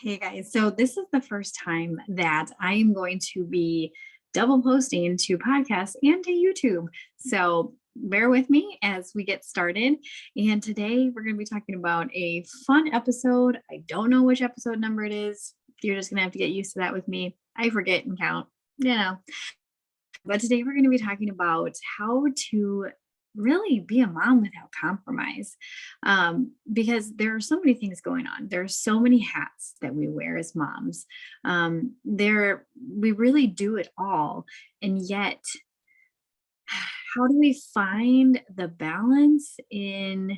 Hey guys, so this is the first time that I am going to be double posting to podcasts and to YouTube. So bear with me as we get started. And today we're going to be talking about a fun episode. I don't know which episode number it is. You're just going to have to get used to that with me. I forget and count, you know. But today we're going to be talking about how to really be a mom without compromise. Because there are so many things going on. There are so many hats that we wear as moms. We really do it all. And yet, how do we find the balance in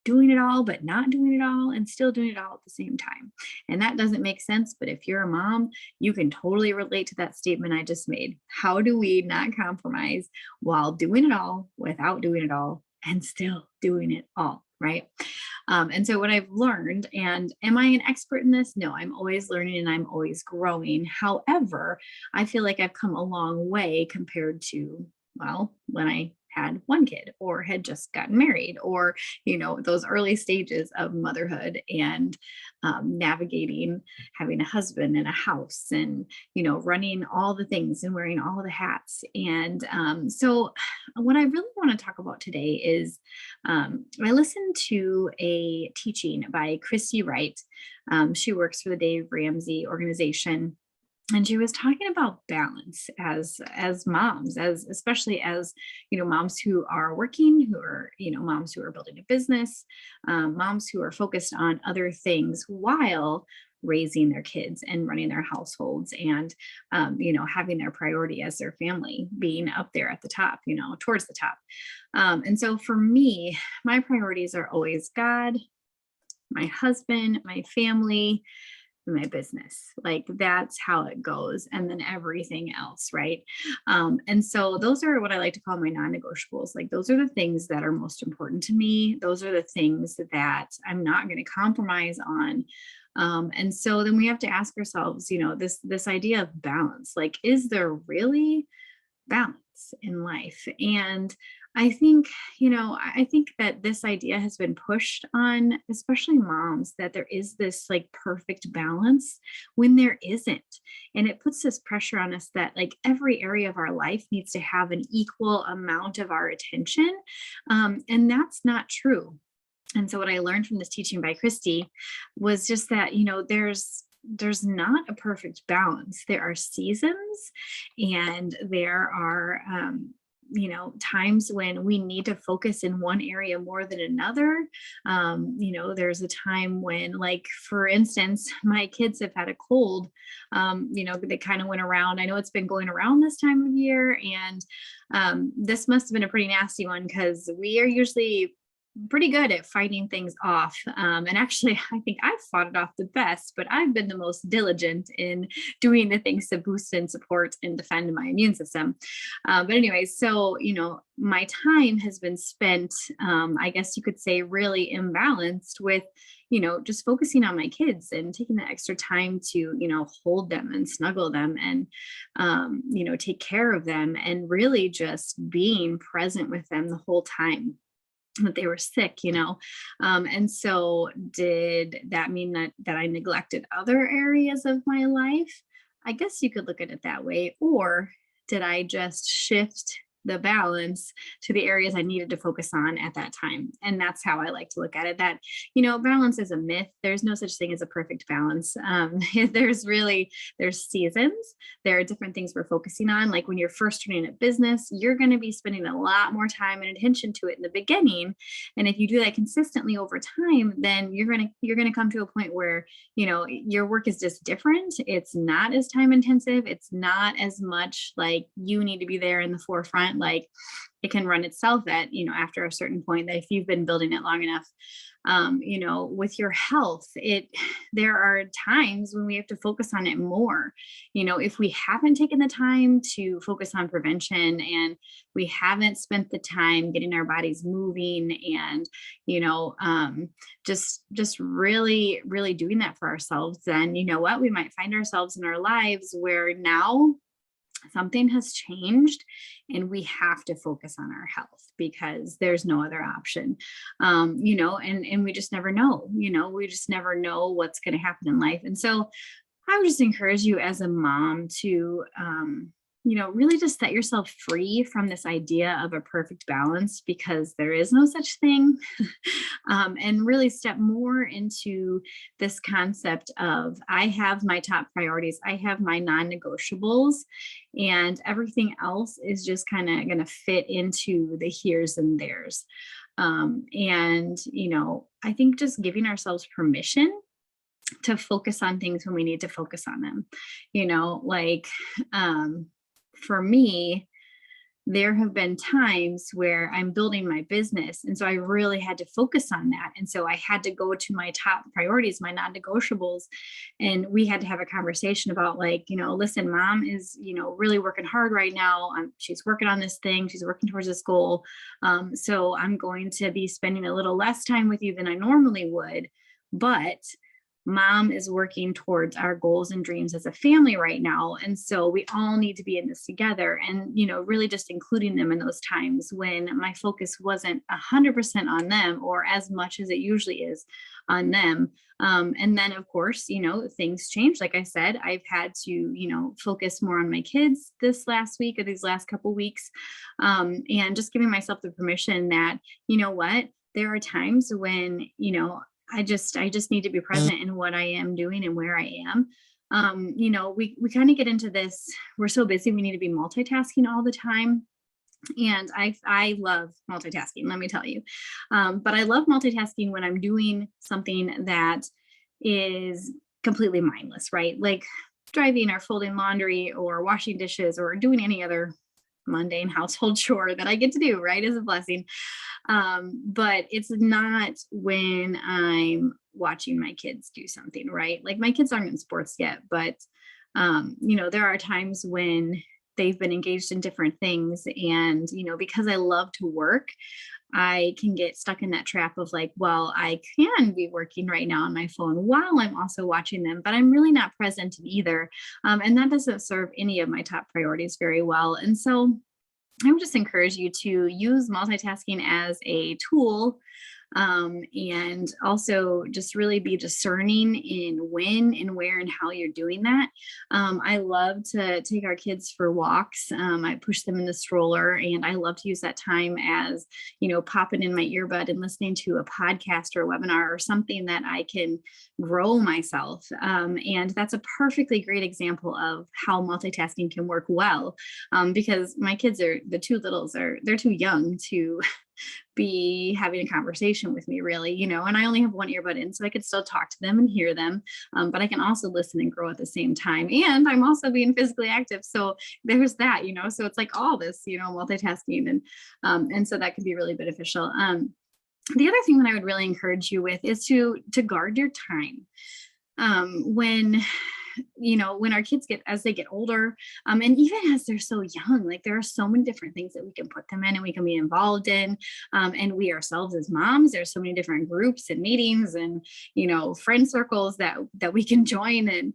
doing it all, but not doing it all, and still doing it all at the same time? And that doesn't make sense. But if you're a mom, you can totally relate to that statement I just made. How do we not compromise while doing it all without doing it all and still doing it all? Right. And so, what I've learned, and am I an expert in this? No, I'm always learning and I'm always growing. However, I feel like I've come a long way compared to, well, when I had one kid or had just gotten married, or those early stages of motherhood and navigating having a husband and a house and running all the things and wearing all the hats. And so what I really want to talk about today is I listened to a teaching by Christy Wright. She works for the Dave Ramsey organization, and she was talking about balance as moms, as especially as moms who are working, who are moms who are building a business, moms who are focused on other things while raising their kids and running their households, and having their priority as their family being up there at the top, towards the top. And so for me, my priorities are always God, my husband, my family, my business. Like, that's how it goes, and then everything else, right? And so those are what I like to call my non-negotiables. Like, those are the things that are most important to me. Those are the things that I'm not going to compromise on. And so then we have to ask ourselves, this idea of balance. Like, is there really balance in life? And I think that this idea has been pushed on, especially moms, that there is this like perfect balance when there isn't. And it puts this pressure on us that like every area of our life needs to have an equal amount of our attention. And that's not true. And so what I learned from this teaching by Christy was just that, there's not a perfect balance. There are seasons, and there are times when we need to focus in one area more than another. There's a time when, like, for instance, my kids have had a cold. They kind of went around. I know it's been going around this time of year, and this must have been a pretty nasty one, because we are usually pretty good at fighting things off. And actually, I think I've fought it off the best, but I've been the most diligent in doing the things to boost and support and defend my immune system. But anyways, so, my time has been spent, I guess you could say, really imbalanced with, just focusing on my kids and taking the extra time to, hold them and snuggle them and, take care of them, and really just being present with them the whole time that they were sick. And so did that mean that I neglected other areas of my life? I guess you could look at it that way. Or did I just shift the balance to the areas I needed to focus on at that time? And that's how I like to look at it, that, balance is a myth. There's no such thing as a perfect balance. There's seasons. There are different things we're focusing on. Like, when you're first turning a business, you're going to be spending a lot more time and attention to it in the beginning. And if you do that consistently over time, then you're going to come to a point where, your work is just different. It's not as time intensive. It's not as much like you need to be there in the forefront. Like, it can run itself at, after a certain point, that if you've been building it long enough. With your health, there are times when we have to focus on it more. If we haven't taken the time to focus on prevention, and we haven't spent the time getting our bodies moving, and just really, really doing that for ourselves, then we might find ourselves in our lives where now something has changed and we have to focus on our health because there's no other option. And we just never know, we just never know what's going to happen in life. And so I would just encourage you as a mom to, really just set yourself free from this idea of a perfect balance because there is no such thing. And really step more into this concept of I have my top priorities, I have my non negotiables, and everything else is just kind of going to fit into the here's and there's. I think just giving ourselves permission to focus on things when we need to focus on them. Like for me, there have been times where I'm building my business. And so I really had to focus on that. And so I had to go to my top priorities, my non negotiables. And we had to have a conversation about, like, listen, mom is, really working hard right now. She's working on this thing, she's working towards this goal. So I'm going to be spending a little less time with you than I normally would. But mom is working towards our goals and dreams as a family right now. And so we all need to be in this together and, really just including them in those times when my focus wasn't 100% on them or as much as it usually is on them. And then, of course, things change. Like I said, I've had to, focus more on my kids this last week or these last couple weeks. And just giving myself the permission that, there are times when, I just need to be present in what I am doing and where I am. We kind of get into this. We're so busy. We need to be multitasking all the time. And I love multitasking, let me tell you. But I love multitasking when I'm doing something that is completely mindless, right? Like driving or folding laundry or washing dishes or doing any other mundane household chore that I get to do, right? Is a blessing. But it's not when I'm watching my kids do something, right? Like my kids aren't in sports yet, but there are times when they've been engaged in different things. And, because I love to work, I can get stuck in that trap of like, well, I can be working right now on my phone while I'm also watching them, but I'm really not present in either. And that doesn't serve any of my top priorities very well. And so I would just encourage you to use multitasking as a tool, and also just really be discerning in when and where and how you're doing that. I love to take our kids for walks. I push them in the stroller, and I love to use that time as, popping in my earbud and listening to a podcast or a webinar or something that I can grow myself. And that's a perfectly great example of how multitasking can work well, because my kids the two littles they're too young to be having a conversation with me really, and I only have one earbud in, so I could still talk to them and hear them. But I can also listen and grow at the same time. And I'm also being physically active. So there's that, so it's like all this, multitasking, and so that could be really beneficial. The other thing that I would really encourage you with is to guard your time. When our kids as they get older, and even as they're so young, like there are so many different things that we can put them in and we can be involved in. And we ourselves as moms, there's so many different groups and meetings and, friend circles that we can join. And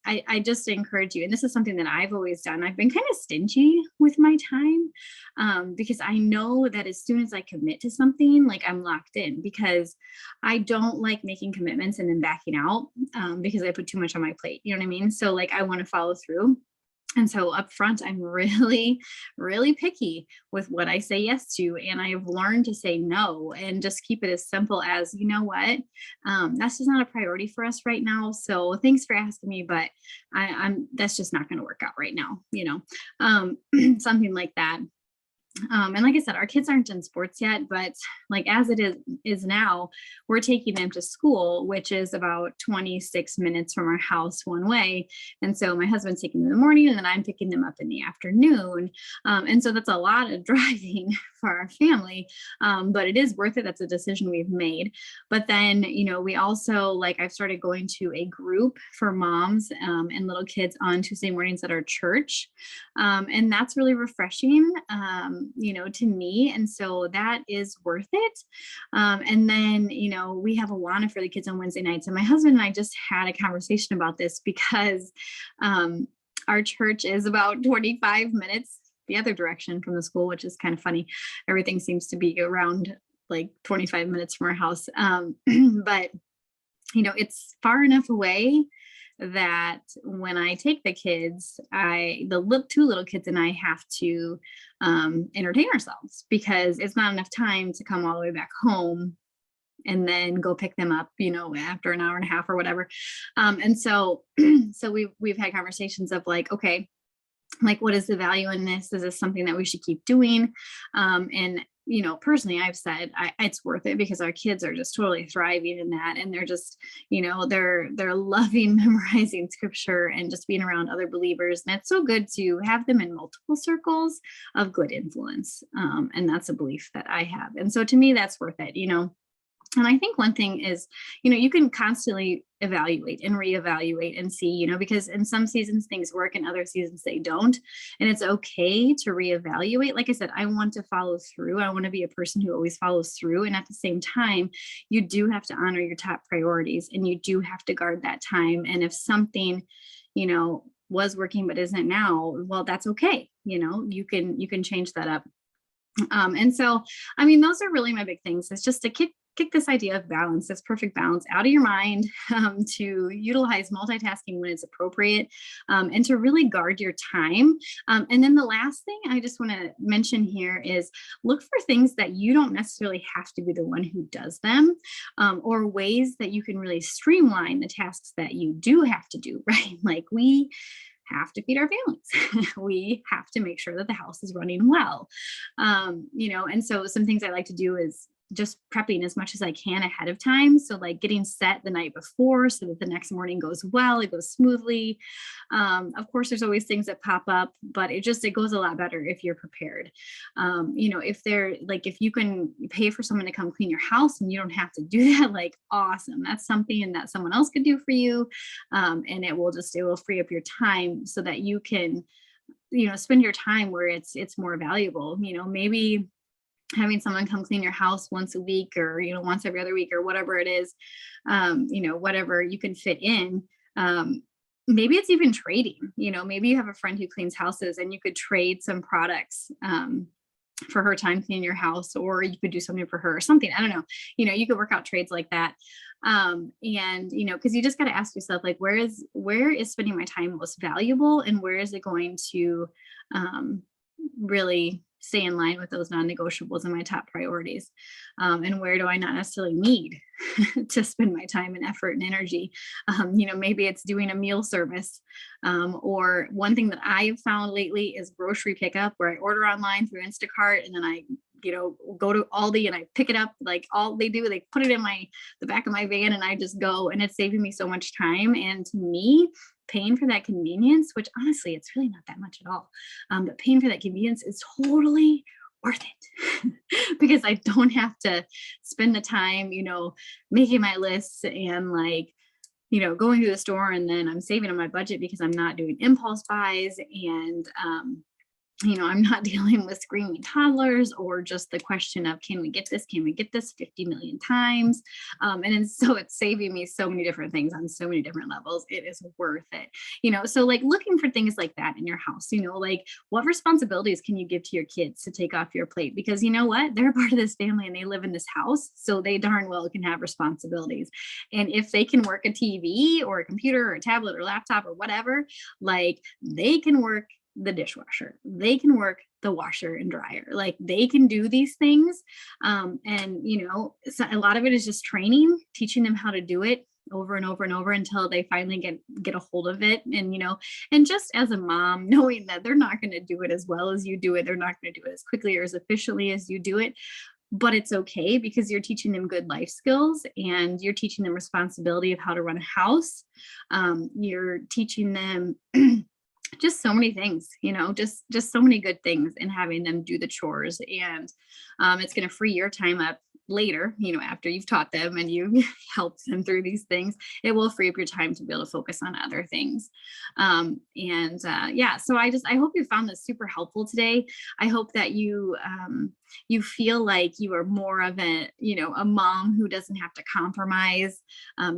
I just encourage you, and this is something that I've always done. I've been kind of stingy with my time, because I know that as soon as I commit to something, like I'm locked in, because I don't like making commitments and then backing out, because I put too much on my plate. You know what I mean? So like I want to follow through. And so up front, I'm really, really picky with what I say yes to. And I've learned to say no and just keep it as simple as, you know what, that's just not a priority for us right now. So thanks for asking me, but that's just not going to work out right now, something like that. And like I said, our kids aren't in sports yet, but like as it is now, we're taking them to school, which is about 26 minutes from our house one way. And so my husband's taking them in the morning and then I'm picking them up in the afternoon. And so that's a lot of driving for our family, but it is worth it. That's a decision we've made. But then, we also, like, I've started going to a group for moms and little kids on Tuesday mornings at our church. And that's really refreshing, to me. And so that is worth it. And then, we have Alana for the kids on Wednesday nights. And my husband and I just had a conversation about this because Our church is about 25 minutes the other direction from the school, which is kind of funny. Everything seems to be around like 25 minutes from our house. But it's far enough away that when I take the kids, two little kids and I have to entertain ourselves because it's not enough time to come all the way back home and then go pick them up, after an hour and a half or whatever. And so, so we've had conversations of like, okay, like, what is the value in this? Is this something that we should keep doing? And personally, I've said it's worth it because our kids are just totally thriving in that, and they're just, they're loving memorizing scripture and just being around other believers. And it's so good to have them in multiple circles of good influence. And that's a belief that I have. And so to me, that's worth it. And I think one thing is, you can constantly evaluate and reevaluate and see, because in some seasons things work and other seasons they don't. And it's okay to reevaluate. Like I said, I want to follow through. I want to be a person who always follows through. And at the same time, you do have to honor your top priorities and you do have to guard that time. And if something, was working but isn't now, well, that's okay. You can change that up. And so, I mean, those are really my big things. It's just to kick this idea of balance, this perfect balance out of your mind, to utilize multitasking when it's appropriate, and to really guard your time. And then the last thing I just want to mention here is look for things that you don't necessarily have to be the one who does them, or ways that you can really streamline the tasks that you do have to do, right? Like we have to feed our families. We have to make sure that the house is running well. And so some things I like to do is just prepping as much as I can ahead of time. So like getting set the night before so that the next morning goes well, it goes smoothly. Of course, there's always things that pop up, but it goes a lot better if you're prepared. If you can pay for someone to come clean your house and you don't have to do that, like awesome. That's something that someone else could do for you. And it will free up your time so that you can, spend your time where it's more valuable. Maybe having someone come clean your house once a week or, once every other week or whatever it is, whatever you can fit in. Maybe it's even trading, maybe you have a friend who cleans houses and you could trade some products, for her time cleaning your house, or you could do something for her or something. I don't know, you could work out trades like that. Cause you just got to ask yourself, like, where is spending my time most valuable and where is it going to, really stay in line with those non-negotiables and my top priorities, and where do I not necessarily need to spend my time and effort and energy. Maybe it's doing a meal service, or one thing that I have found lately is grocery pickup, where I order online through Instacart and then I go to Aldi and I pick it up. Like all they do, they put it in the back of my van and I just go, and it's saving me so much time. And to me, paying for that convenience, which honestly, it's really not that much at all. But paying for that convenience is totally worth it because I don't have to spend the time, making my lists and going to the store, and then I'm saving on my budget because I'm not doing impulse buys and, I'm not dealing with screaming toddlers or just the question of, can we get this? Can we get this 50 million times? So it's saving me so many different things on so many different levels. It is worth it. So like looking for things like that in your house, like what responsibilities can you give to your kids to take off your plate? Because you know what? They're part of this family and they live in this house. So they darn well can have responsibilities. And if they can work a TV or a computer or a tablet or laptop or whatever, like they can work the dishwasher, they can work the washer and dryer, like they can do these things. So a lot of it is just training, teaching them how to do it over and over and over until they finally get a hold of it. And just as a mom, knowing that they're not going to do it as well as you do it, they're not going to do it as quickly or as efficiently as you do it, but it's okay because you're teaching them good life skills and you're teaching them responsibility of how to run a house. You're teaching them just so many things, just so many good things, and having them do the chores. And it's going to free your time up later, after you've taught them and you helped them through these things, it will free up your time to be able to focus on other things. So I hope you found this super helpful today. I hope that you, you feel like you are more of a, a mom who doesn't have to compromise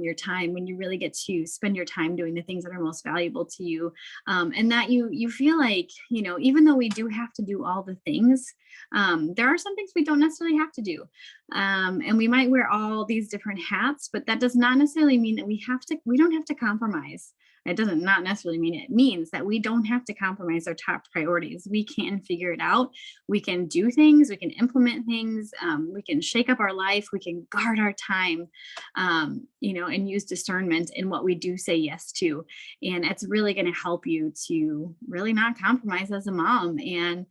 your time, when you really get to spend your time doing the things that are most valuable to you. And that you feel like, even though we do have to do all the things, there are some things we don't necessarily have to do. And we might wear all these different hats, but that does not necessarily mean that we don't have to compromise. It doesn't not necessarily mean, it means that we don't have to compromise our top priorities. We can figure it out. We can do things, we can implement things, we can shake up our life, we can guard our time, and use discernment in what we do say yes to. And it's really going to help you to really not compromise as a mom, and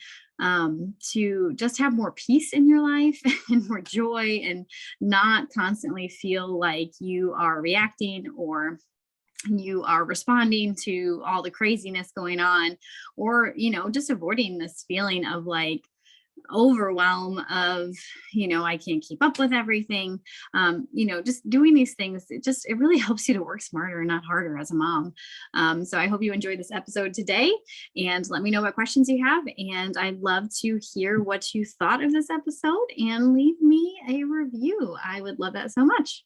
to just have more peace in your life and more joy, and not constantly feel like you are reacting, or you are responding to all the craziness going on, or just avoiding this feeling of like overwhelm of, I can't keep up with everything. Just doing these things, it really helps you to work smarter and not harder as a mom. So I hope you enjoyed this episode today, and let me know what questions you have, and I'd love to hear what you thought of this episode, and leave me a review. I would love that so much.